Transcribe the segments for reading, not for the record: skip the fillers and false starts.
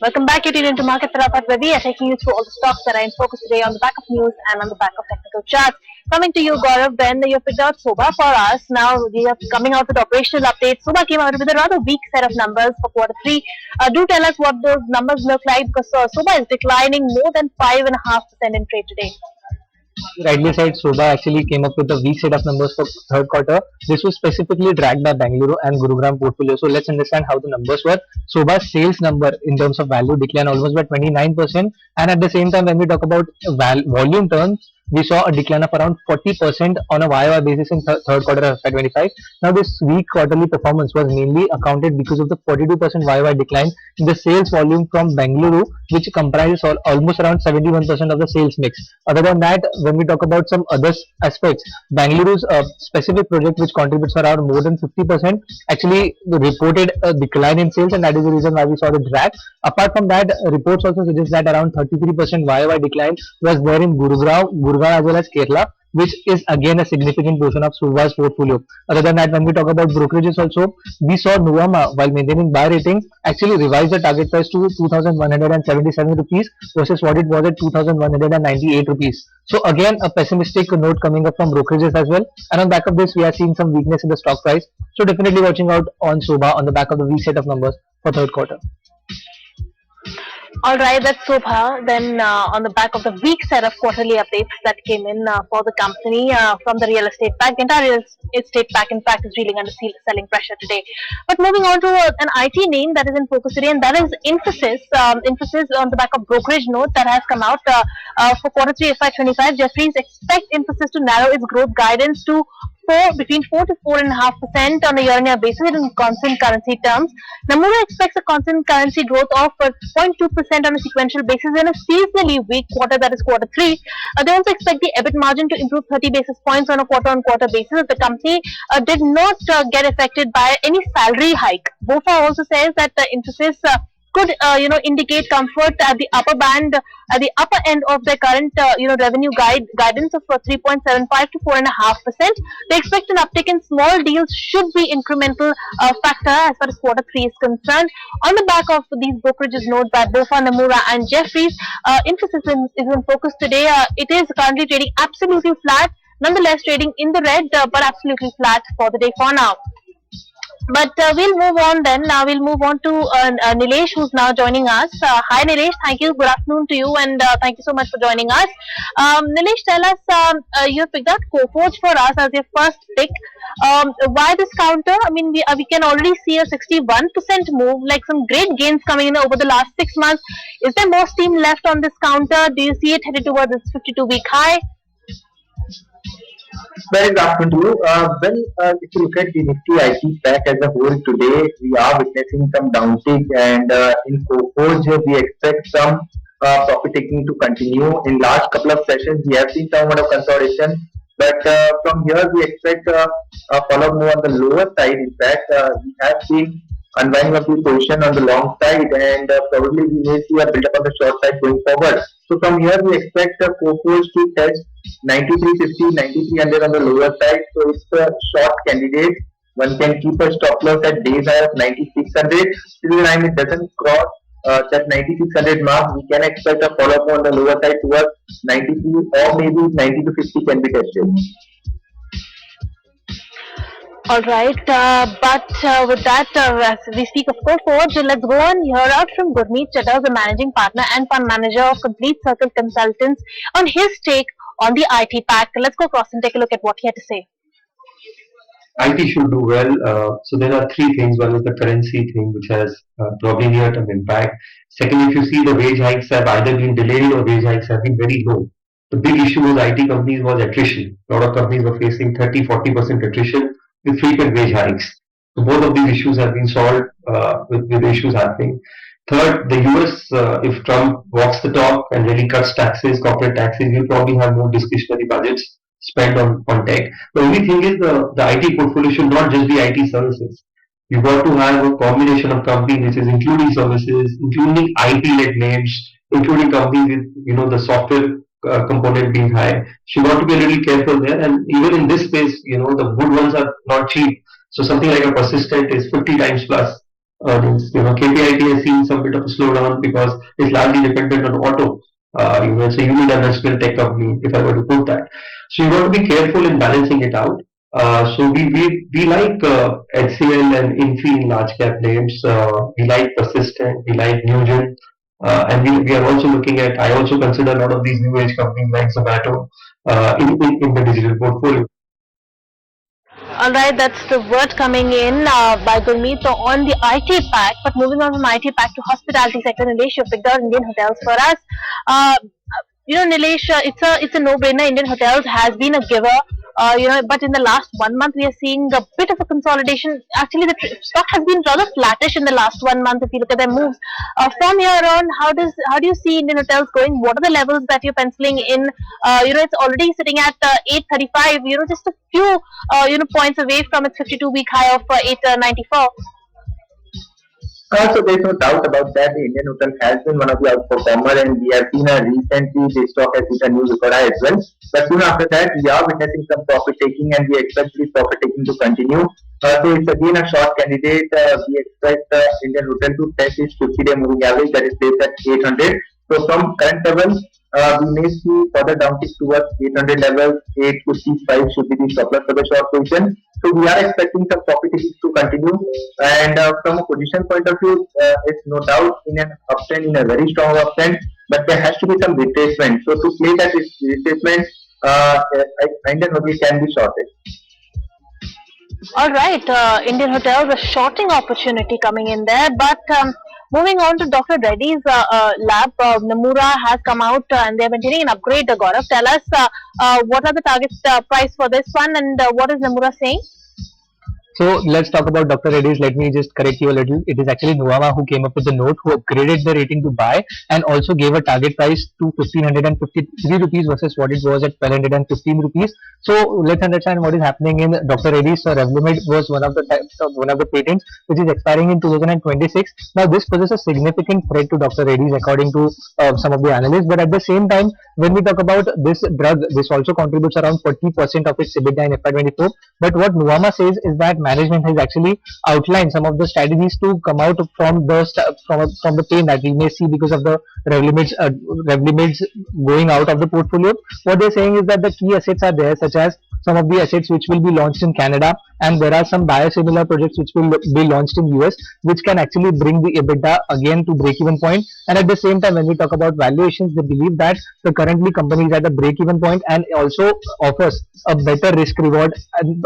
Welcome back, you're tuned into Market Fatafat, where we are taking you through all the stocks that are in focus today on the back of news and on the back of technical charts. Coming to you, Gaurav, Ben, you picked out Soba for us. Now we are coming out with operational updates. Soba came out with a rather weak set of numbers for quarter three. Do tell us what those numbers look like, because Soba is declining more than 5.5% in trade today. Rightly said, Soba actually came up with a weak set of numbers for third quarter. This was specifically dragged by Bangalore and Gurugram portfolio. So let's understand how the numbers were. Soba's sales number in terms of value declined almost by 29%, and at the same time, when we talk about volume terms, we saw a decline of around 40% on a YOY basis in third quarter of FY25. Now, this weak quarterly performance was mainly accounted because of the 42% YOY decline in the sales volume from Bangalore, which comprises almost around 71% of the sales mix. Other than that, when we talk about some other aspects, Bangaluru's specific project, which contributes around more than 50%, actually reported a decline in sales, and that is the reason why we saw the drag. Apart from that, reports also suggest that around 33% YOY decline was there in Gurgaon as well as Kerala, which is again a significant portion of Suva's portfolio. Other than that, when we talk about brokerages also, we saw Nuvama, while maintaining buy rating, actually revised the target price to 2,177 rupees versus what it was at 2,198 rupees. So again, a pessimistic note coming up from brokerages as well. And on back of this, we are seeing some weakness in the stock price. So definitely watching out on Soba on the back of the weak set of numbers for third quarter. All right, that's Sobha. Then, on the back of the weak set of quarterly updates that came in for the company from the real estate pack, the entire real estate pack, in fact, is reeling under selling pressure today. But moving on to an IT name that is in focus today, and that is Infosys. Infosys on the back of brokerage note that has come out for quarter three FY25. Jefferies expect Infosys to narrow its growth guidance to between 4 to 4.5% on a year-on-year basis in constant currency terms. Nomura expects a constant currency growth of 0.2% on a sequential basis in a seasonally weak quarter, that is quarter three. They also expect the EBIT margin to improve 30 basis points on a quarter-on-quarter basis. The company did not get affected by any salary hike. BofA also says that the Infosys could indicate comfort at the upper band, at the upper end of their current revenue guidance of 3.75 to 4.5%. They expect an uptick in small deals should be incremental factor as far as quarter three is concerned. On the back of these brokerages note by BofA, Nomura and Jefferies, Infosys is in focus today. It is currently trading absolutely flat, nonetheless trading in the red, but absolutely flat for the day for now. But we'll move on then. Now we'll move on to Nilesh, who's now joining us. Hi Nilesh, thank you. Good afternoon to you, and thank you so much for joining us. Nilesh, tell us, you picked out Coforge for us as your first pick. Why this counter? I mean, we can already see a 61% move, like some great gains coming in over the last 6 months. Is there more steam left on this counter? Do you see it headed towards its 52-week high? Very good afternoon to you. If you look at the Nifty IT pack as a whole today, we are witnessing some downtick, and in Coforge we expect some profit taking to continue. In last couple of sessions, we have seen some amount of consolidation, but from here we expect a follow more on the lower side. In fact, we have seen unwinding of the position on the long side, and probably we may see a build up on the short side going forward. So from here we expect Coforge to test 93.50, 9300 on the lower side. So it's a short candidate. One can keep a stop loss at days high of 9600. Till the time it doesn't cross that 9600 mark, we can expect a follow up on the lower side towards 92 or maybe 90 to 50 can be tested. All right, but with that, as we speak of Coforge, let's go on hear out from Gurmeet Chattar, the managing partner and fund manager of Complete Circle Consultants, on his take on the IT pack. Let's go across and take a look at what he had to say. IT should do well. So there are three things. One is the currency thing, which has probably near-term impact. Second, if you see the wage hikes have either been delayed or wage hikes have been very low. The big issue with IT companies was attrition. A lot of companies were facing 30-40% attrition with frequent wage hikes. So both of these issues have been solved with issues happening. Third, the US, if Trump walks the talk and really cuts taxes, corporate taxes, will probably have more discretionary budgets spent on tech. The only thing is the IT portfolio should not just be IT services. You've got to have a combination of companies which is including services, including IT-led names, including companies with the software component being high. So you got to be a little careful there. And even in this space, the good ones are not cheap. So something like a Persistent is 50 times plus earnings. KPIT has seen some bit of a slowdown because it's largely dependent on auto. It's a unique industrial tech company, if I were to put that. So you got to be careful in balancing it out. So we like HCL and Infi in large cap names. We like Persistent. We like Nugent. And we are also looking at, I also consider a lot of these new age companies like Zomato in the digital portfolio. All right, that's the word coming in by Gurmeet on the IT pack. But moving on from IT pack to hospitality sector, Nilesh, you picked out Indian hotels for us. Uh, Nilesh, it's a no-brainer. Indian hotels has been a giver. But in the last 1 month, we are seeing a bit of a consolidation. Actually, the stock has been rather flattish in the last 1 month. If you look at their moves, from here on, how do you see Indian hotels going? What are the levels that you're penciling in? It's already sitting at 835. Just a few points away from its 52-week high of 894. So there's no doubt about that. The Indian hotel has been one of the outperformer, and we have seen recently the stock has hit a new record high as well. But soon after that, we are witnessing some profit taking, and we expect this profit taking to continue. So it's again a short candidate. We expect Indian hotel to test its 50-day moving average that is placed at 800. So from current levels, we may see further downtick towards 800 levels. 855 should be the stop loss for the short position. So we are expecting some profit taking to continue. And from a position point of view, it's no doubt in an uptrend, in a very strong uptrend, but there has to be some retracement. So to play that retracement, Indian hotel can be shorted. All right, Indian Hotels, a shorting opportunity coming in there. But moving on to Dr. Reddy's lab, Nomura has come out and they're maintaining an upgrade. Gaurav, tell us what are the target price for this one and what is Nomura saying? So let's talk about Dr. Reddy's. Let me just correct you a little. It is actually Nuvama who came up with the note, who upgraded the rating to buy and also gave a target price to 1553 rupees versus what it was at 1215 rupees. So let's understand what is happening in Dr. Reddy's. So Revlimid was one of the patents which is expiring in 2026. Now this poses a significant threat to Dr. Reddy's according to some of the analysts. But at the same time, when we talk about this drug, this also contributes around 40% of its EBITDA in FY24. But what Nuvama says is that management has actually outlined some of the strategies to come out from the pain that we may see because of the Revlimids going out of the portfolio. What they're saying is that the key assets are there, such as some of the assets which will be launched in Canada, and there are some biosimilar projects which will be launched in US, which can actually bring the EBITDA again to break-even point. And at the same time, when we talk about valuations, they believe that the currently company is at a break-even point and also offers a better risk-reward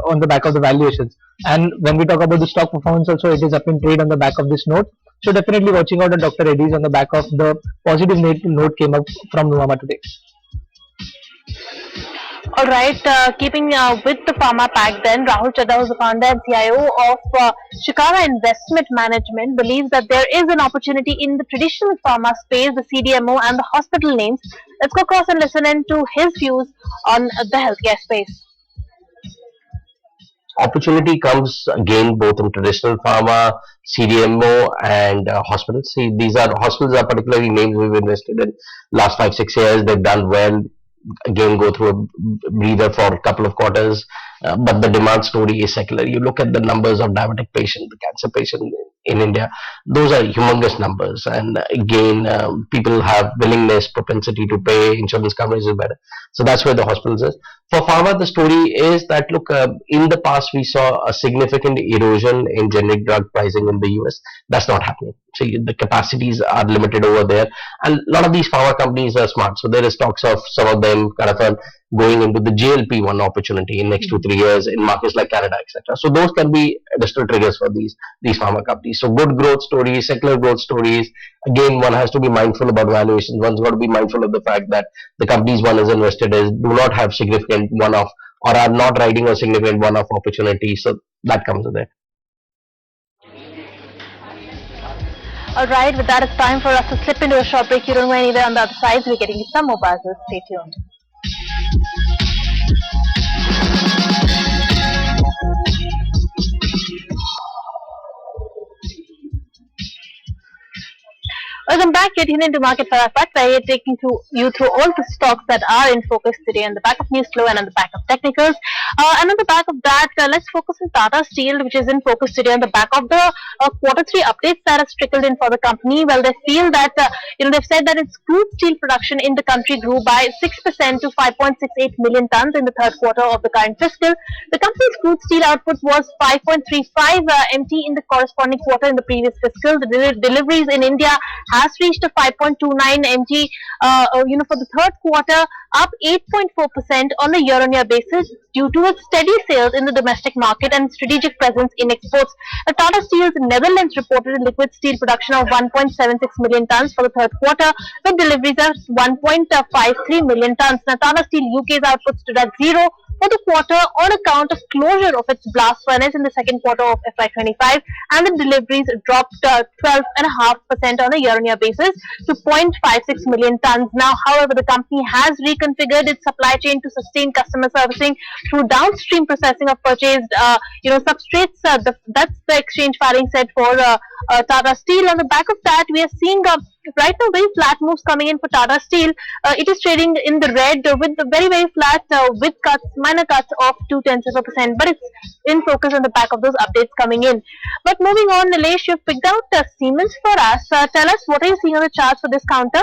on the back of the valuations. And when we talk about the stock performance, also it is up in trade on the back of this note. So definitely watching out at Dr. Reddy's on the back of the positive note came up from Nuvama today. All right, keeping with the pharma pack then, Rahul Chadha, who's the founder and CIO of Shikara Investment Management, believes that there is an opportunity in the traditional pharma space, the CDMO and the hospital names. Let's go across and listen in to his views on the healthcare space. Opportunity comes again both in traditional pharma, CDMO, and hospitals. See, these are hospitals are particularly names we've invested in last 5 6 years. They've done well. Again, go through a breather for a couple of quarters, but the demand story is secular. You look at the numbers of diabetic patients, the cancer patient in India; those are humongous numbers. And again, people have willingness, propensity to pay. Insurance coverage is better, so that's where the hospitals is. For pharma, the story is that look, in the past we saw a significant erosion in generic drug pricing in the US. That's not happening. So the capacities are limited over there, and a lot of these pharma companies are smart. So there is talks of some of them kind of going into the GLP-1 opportunity in next 2 3 years in markets like Canada, etc. So those can be additional triggers for these pharma companies. So good growth stories, secular growth stories. Again, one has to be mindful about valuations. One's got to be mindful of the fact that the companies one is invested in do not have significant one-off or are not riding a significant one-off opportunity. So that comes with it. All right, with that, it's time for us to slip into a short break. You don't go anywhere on the other side. We're getting you some more buzzes. Stay tuned. Welcome back. You're tuned into Market Fatafat, where we're taking you through all the stocks that are in focus today on the back of news flow and on the back of technicals. And on the back of that, let's focus on Tata Steel, which is in focus today on the back of the quarter three updates that has trickled in for the company. Well, they feel that they've said that its crude steel production in the country grew by 6% to 5.68 million tons in the third quarter of the current fiscal. The company's crude steel output was 5.35 MT in the corresponding quarter in the previous fiscal. The deliveries in India has reached a 5.29 MT, for the third quarter, up 8.4% on a year-on-year basis due to its steady sales in the domestic market and strategic presence in exports. Tata Steel's Netherlands reported a liquid steel production of 1.76 million tons for the third quarter, with deliveries of 1.53 million tons. Now, Tata Steel UK's output stood at zero for the quarter on account of closure of its blast furnace in the second quarter of FY25, and the deliveries dropped 12.5% on a year-on-year basis to 0.56 million tons. Now, however, the company has reconfigured its supply chain to sustain customer servicing through downstream processing of purchased, substrates. That's the exchange filing said for Tata Steel. On the back of that, we are seeing right now very flat moves coming in for Tata Steel. It is trading in the red with the very flat with cuts, minor cuts of 0.2%, but it's in focus on the back of those updates coming in. But moving on, Nilesh, you've picked out Siemens for us. Tell us, what are you seeing on the charts for this counter?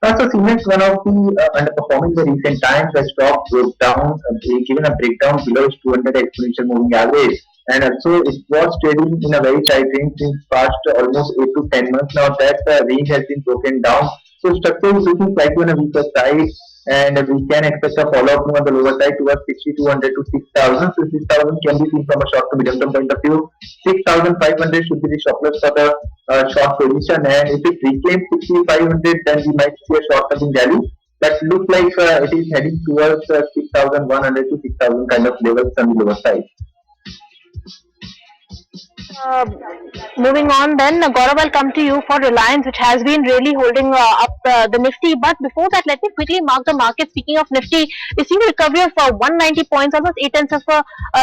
So Siemens, one of the underperforming the recent times, the stock broke down, given a breakdown below its 200 exponential moving average. And also it was trading in a very tight range since past almost 8 to 10 months now. That range has been broken down. So structure is looking slightly on a weaker side, and we can expect a follow-up move on the lower side towards 6,200 to 6,000. So 6,000 can be seen from a short to medium term point of view. 6,500 should be the stop loss for the short position, and if it reclaims 6,500, then we might see a short term rally. That looks like it is heading towards 6,100 to 6,000 kind of levels on the lower side. Uh, Moving on, then Gaurav, I'll come to you for Reliance, which has been really holding up the Nifty. But before that, let me quickly mark the market. Speaking of Nifty, we're seeing a recovery of 190 points, almost 8 tenths of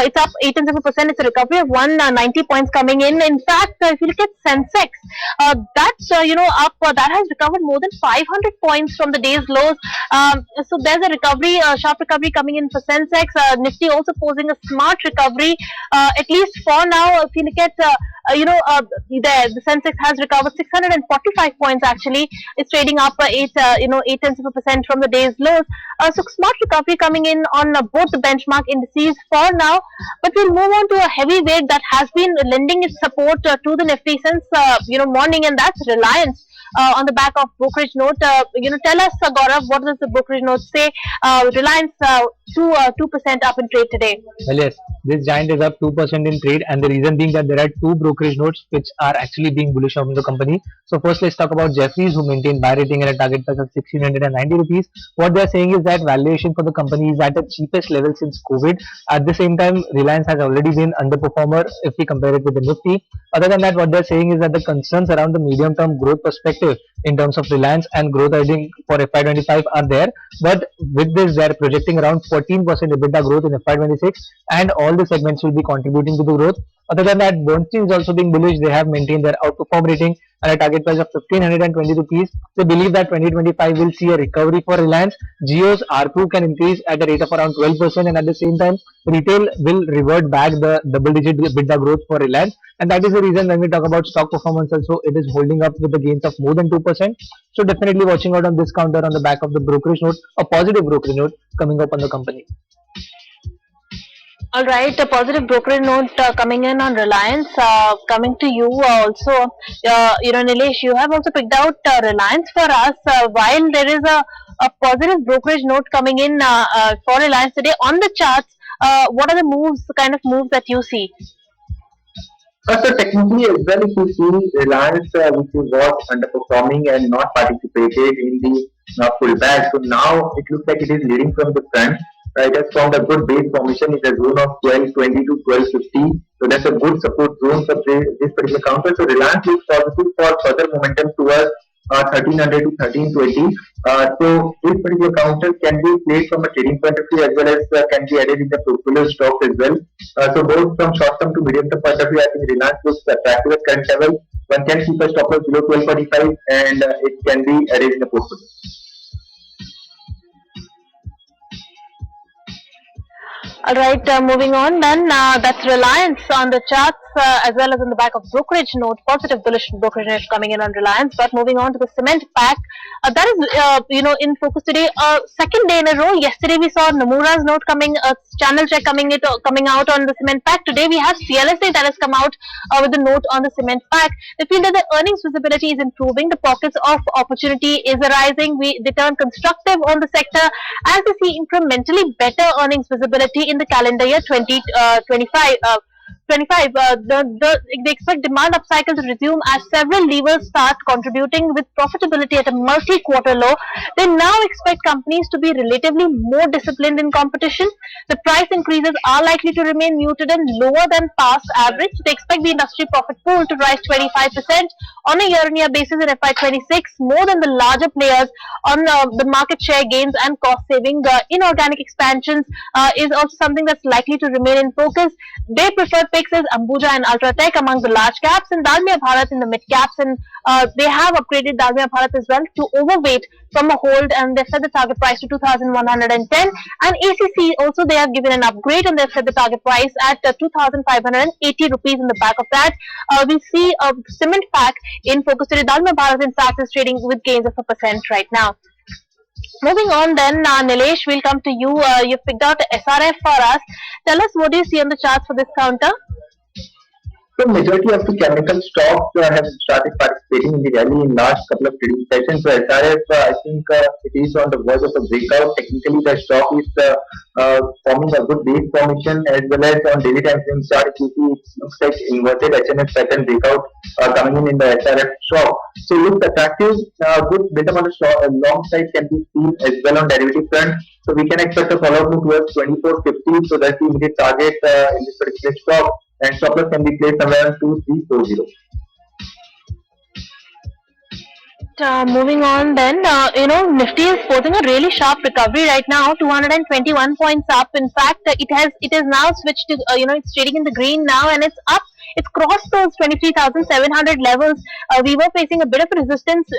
it's up 8 tenths of a percent. It's a recovery of 190 points coming in. In fact, if you look at Sensex, that's up. That has recovered more than 500 points from the day's lows. So there's a recovery, sharp recovery coming in for Sensex. Nifty also posing a smart recovery, at least for now. If you look at the Sensex has recovered 645 points. Actually, it's trading up 8 tenths of a percent from the day's lows. So smart recovery coming in on both the benchmark indices for now. But we'll move on to a heavyweight that has been lending its support to the Nifty since morning, and that's Reliance. On the back of brokerage note, tell us, Gaurav, what does the brokerage note say? Reliance 2% up in trade today. Well, yes, this giant is up 2% in trade, and the reason being that there are two brokerage notes which are actually being bullish on the company. So first, let's talk about Jefferies, who maintained buy rating at a target price of 1,690 rupees. What they are saying is that valuation for the company is at the cheapest level since COVID. At the same time, Reliance has already been underperformer if we compare it with the Nifty. Other than that, what they're saying is that the concerns around the medium-term growth perspective in terms of Reliance and growth earning for FY25 are there. But with this, they are projecting around 14% EBITDA growth in FY26, and all the segments will be contributing to the growth. Other than that, Bernstein is also being bullish. They have maintained their outperform rating at a target price of 1,520 rupees. They believe that 2025 will see a recovery for Reliance. Jio's ARPU can increase at a rate of around 12%, and at the same time, retail will revert back the double-digit EBITDA growth for Reliance. And that is the reason when we talk about stock performance also, it is holding up with the gains of more than 2%. So definitely watching out on this counter on the back of the brokerage note, a positive brokerage note coming up on the company. All right, a positive brokerage note coming in on Reliance. Coming to you also, Nilesh, you have also picked out Reliance for us. While there is a positive brokerage note coming in for Reliance today on the charts, what are the kind of moves that you see? So technically as well, if you see Reliance, which was underperforming and not participated in the pullback, so now it looks like it is leading from the front. It has formed a good base formation in the zone of 1220 to 1250. So that's a good support zone for this particular counter. So Reliance looks positive for further momentum towards 1300 to 1320. So this particular counter can be played from a trading point of view as well as can be added in the portfolio stock as well. So both from short term to medium term point of view, I think Reliance looks attractive at current level. one can keep a stop loss below 12.45 and it can be arranged in the portfolio. All right, moving on then. That's Reliance on the charts as well as on the back of brokerage note. Positive bullish brokerage note coming in on Reliance. But moving on to the cement pack, that is in focus today. Second day in a row. Yesterday we saw Nomura's note coming, channel check coming out on the cement pack. Today we have CLSA that has come out with a note on the cement pack. They feel that the earnings visibility is improving. The pockets of opportunity is arising. They turn constructive on the sector as they see incrementally better earnings visibility in the calendar year 2025. 25, they expect demand upcycle to resume as several levers start contributing with profitability at a multi-quarter low. They now expect companies to be relatively more disciplined in competition. The price increases are likely to remain muted and lower than past average. They expect the industry profit pool to rise 25% on a year-on-year basis in FY26, more than the larger players on the market share gains and cost saving. Inorganic expansions is also something that's likely to remain in focus. They prefer picks as Ambuja and Ultratech among the large caps and Dalmia Bharat in the mid caps, and they have upgraded Dalmia Bharat as well to overweight from a hold, and they've set the target price to 2,110. And ACC also, they have given an upgrade and they've set the target price at 2,580 rupees. In the back of that, we see a cement pack in focus today. Dalmia Bharat in fact is trading with gains of 1% right now. Moving on then, Nilesh, we'll come to you. You've picked out SRF for us. Tell us, what do you see on the charts for this counter? So majority of the chemical stocks have started participating in the rally in last couple of trading sessions. So SRF, I think it is on the verge of a breakout. Technically, the stock is forming a good base formation as well as on daily time frame chart. If you see, it looks like inverted HNS pattern breakout coming in the SRF stock. So looks attractive. Good bit of on the long side can be seen as well on derivative front. So we can expect a follow move towards 24.50. So that's the immediate target in this particular stock. And stop loss can be placed somewhere around 2340. Moving on then, Nifty is posing a really sharp recovery right now, 221 points up. In fact, it has now switched to, it's trading in the green now and it's up. It's crossed those 23,700 levels. We were facing a bit of a resistance,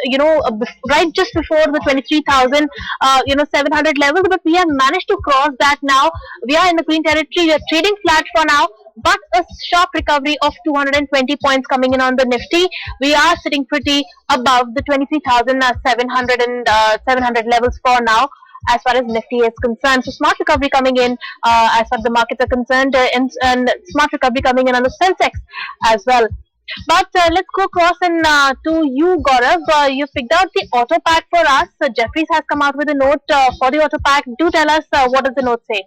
right just before the 23,000, 700 levels, but we have managed to cross that now. We are in the green territory. We are trading flat for now, but a sharp recovery of 220 points coming in on the Nifty. We are sitting pretty above the 23,700 and 700 levels for now, as far as Nifty is concerned. So smart recovery coming in as far as the markets are concerned, and smart recovery coming in on the Sensex as well. But let's go across and to you, Gaurav. You picked out the auto pack for us. Jeffries has come out with a note for the auto pack. Do tell us what does the note say?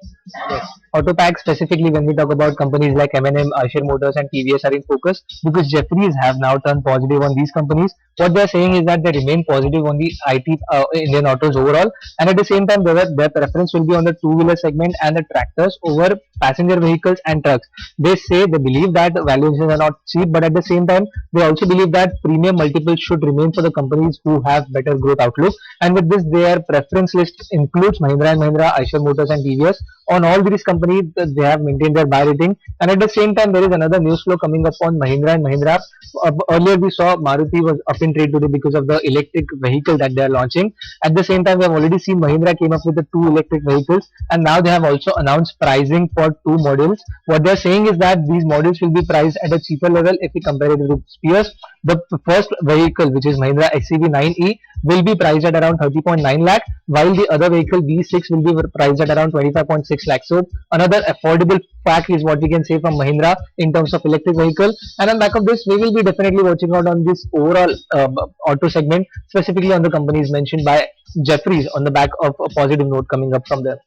Yes. Auto pack, specifically when we talk about companies like M&M, Eicher Motors and TVS are in focus because Jeffries have now turned positive on these companies. What they are saying is that they remain positive on the IT Indian autos overall, and at the same time their preference will be on the two-wheeler segment and the tractors over passenger vehicles and trucks. They say they believe that valuations are not cheap, but at the same time they also believe that premium multiples should remain for the companies who have better growth outlook. And with this, their preference list includes Mahindra and Mahindra, Eicher Motors and TVS. On all these companies, they have maintained their buy rating. And at the same time, there is another news flow coming up on Mahindra and Mahindra. Earlier, we saw Maruti was up in trade today because of the electric vehicle that they are launching. At the same time, we have already seen Mahindra came up with the two electric vehicles, and now they have also announced pricing for two models. What they are saying is that these models will be priced at a cheaper level if we compare it with peers. The first vehicle, which is Mahindra XCV 9e, will be priced at around 30.9 lakh, while the other vehicle V6 will be priced at around 25.6 lakh. So another affordable pack is what we can say from Mahindra in terms of electric vehicle. And on back of this, we will be definitely watching out on this overall auto segment, specifically on the companies mentioned by Jeffries on the back of a positive note coming up from them.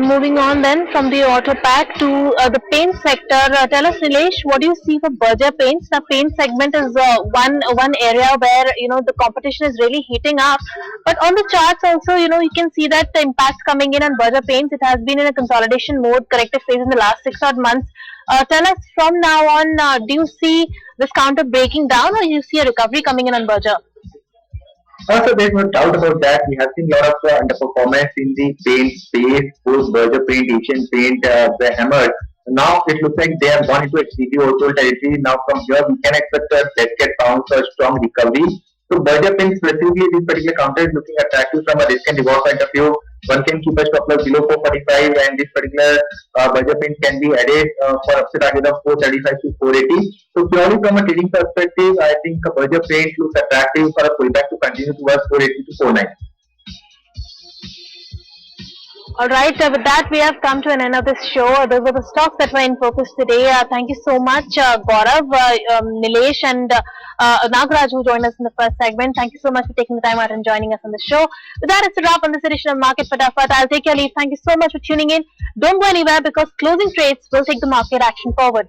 Moving on then from the auto pack to the paint sector. Tell us, Nilesh, what do you see for Berger Paints? The paint segment is one area where the competition is really heating up. But on the charts also, you can see that the impact coming in on Berger Paints. It has been in a consolidation mode, corrective phase in the last 6 odd months. Tell us from now on, do you see this counter breaking down, or do you see a recovery coming in on Berger? Also, there's no doubt about that. We have seen a lot of underperformance in the paint space. Both Berger Paint, Asian Paint, the Hammer. Now it looks like they have gone into extremely volatile territory. Now from here we can expect a dead cat bounce or strong recovery. So Berger pin specifically this particular counter is looking attractive from a risk and reward point of view. One can keep a stop loss below 445 and this particular Berger pin can be added for upside target of 435 to 480. So purely from a trading perspective, I think a Berger pin looks attractive for a pullback to continue towards 480 to 49. All right, with that, we have come to an end of this show. Those were the stocks that were in focus today. Thank you so much, Gaurav, Nilesh, and Nagaraj, who joined us in the first segment. Thank you so much for taking the time out and joining us on the show. With that, it's a wrap on this edition of Market Fatafat. I'll take your leave. Thank you so much for tuning in. Don't go anywhere because closing trades will take the market action forward.